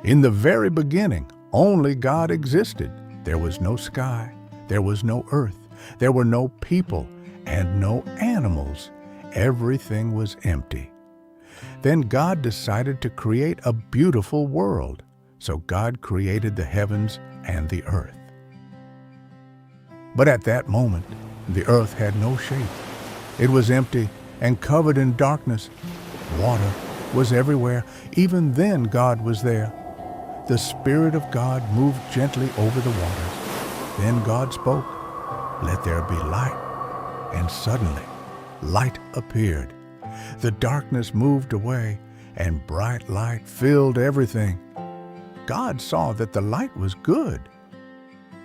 In the very beginning, only God existed. There was no sky, there was no earth, there were no people, and no animals. Everything was empty. Then God decided to create a beautiful world. So God created the heavens and the earth. But at that moment, the earth had no shape. It was empty and covered in darkness. Water was everywhere. Even then, God was there. The Spirit of God moved gently over the waters. Then God spoke, "Let there be light." And suddenly, light appeared. The darkness moved away, and bright light filled everything. God saw that the light was good.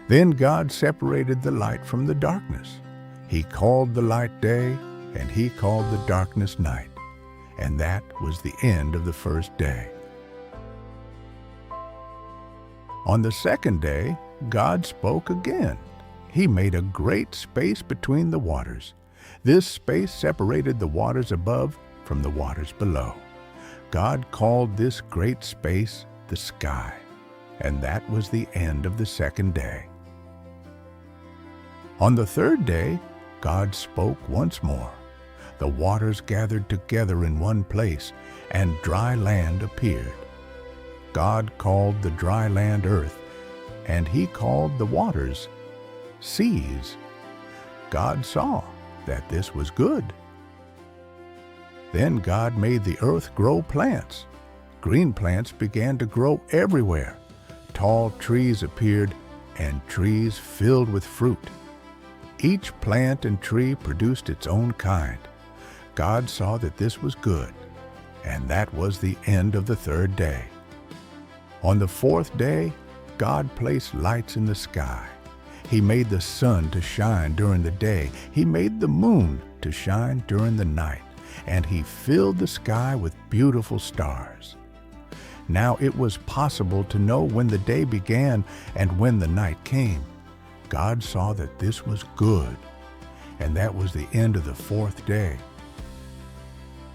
Then God separated the light from the darkness. He called the light day, and He called the darkness night. And that was the end of the first day. On the second day, God spoke again. He made a great space between the waters. This space separated the waters above from the waters below. God called this great space the sky. And that was the end of the second day. On the third day, God spoke once more. The waters gathered together in one place, and dry land appeared. God called the dry land earth, and He called the waters seas. God saw that this was good. Then God made the earth grow plants. Green plants began to grow everywhere. Tall trees appeared, and trees filled with fruit. Each plant and tree produced its own kind. God saw that this was good, and that was the end of the third day. On the fourth day, God placed lights in the sky. He made the sun to shine during the day. He made the moon to shine during the night, and He filled the sky with beautiful stars. Now it was possible to know when the day began and when the night came. God saw that this was good, and that was the end of the fourth day.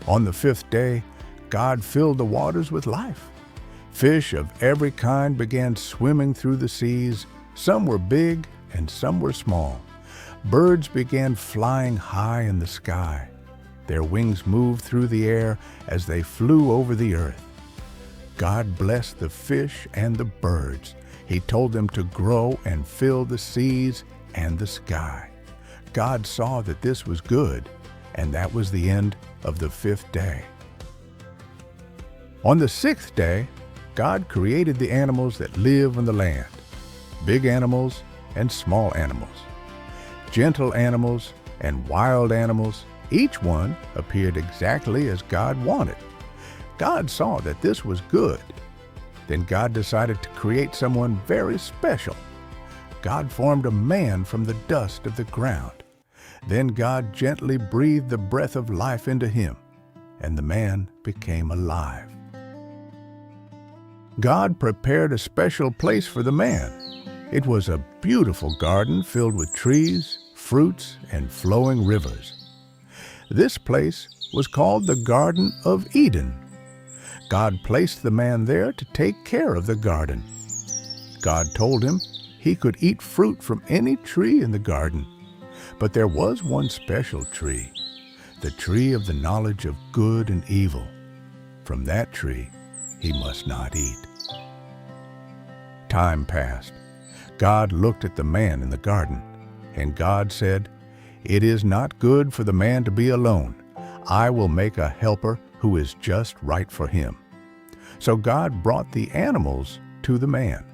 On the fifth day, God filled the waters with life. Fish of every kind began swimming through the seas. Some were big and some were small. Birds began flying high in the sky. Their wings moved through the air as they flew over the earth. God blessed the fish and the birds. He told them to grow and fill the seas and the sky. God saw that this was good, and that was the end of the fifth day. On the sixth day, God created the animals that live on the land, big animals and small animals, gentle animals and wild animals. Each one appeared exactly as God wanted. God saw that this was good. Then God decided to create someone very special. God formed a man from the dust of the ground. Then God gently breathed the breath of life into him, and the man became alive. God prepared a special place for the man. It was a beautiful garden filled with trees, fruits, and flowing rivers. This place was called the Garden of Eden. God placed the man there to take care of the garden. God told him he could eat fruit from any tree in the garden. But there was one special tree, the tree of the knowledge of good and evil. From that tree he must not eat. Time passed. God looked at the man in the garden, and God said, "It is not good for the man to be alone. I will make a helper who is just right for him." So God brought the animals to the man.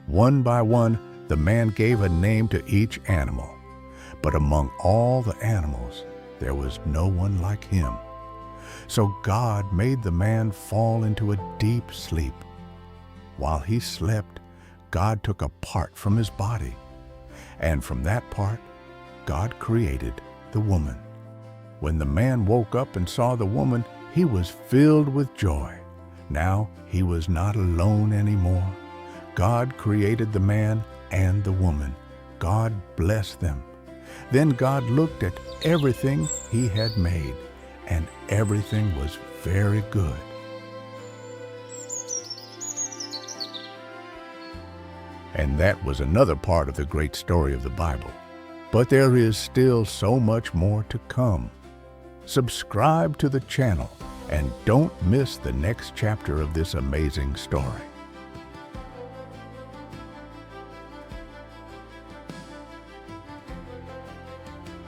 One by one, the man gave a name to each animal. But among all the animals, there was no one like him. So God made the man fall into a deep sleep. While he slept, God took a part from his body, and from that part, God created the woman. When the man woke up and saw the woman, he was filled with joy. Now he was not alone anymore. God created the man and the woman. God blessed them. Then God looked at everything He had made, and everything was very good. And that was another part of the great story of the Bible. But there is still so much more to come. Subscribe to the channel and don't miss the next chapter of this amazing story.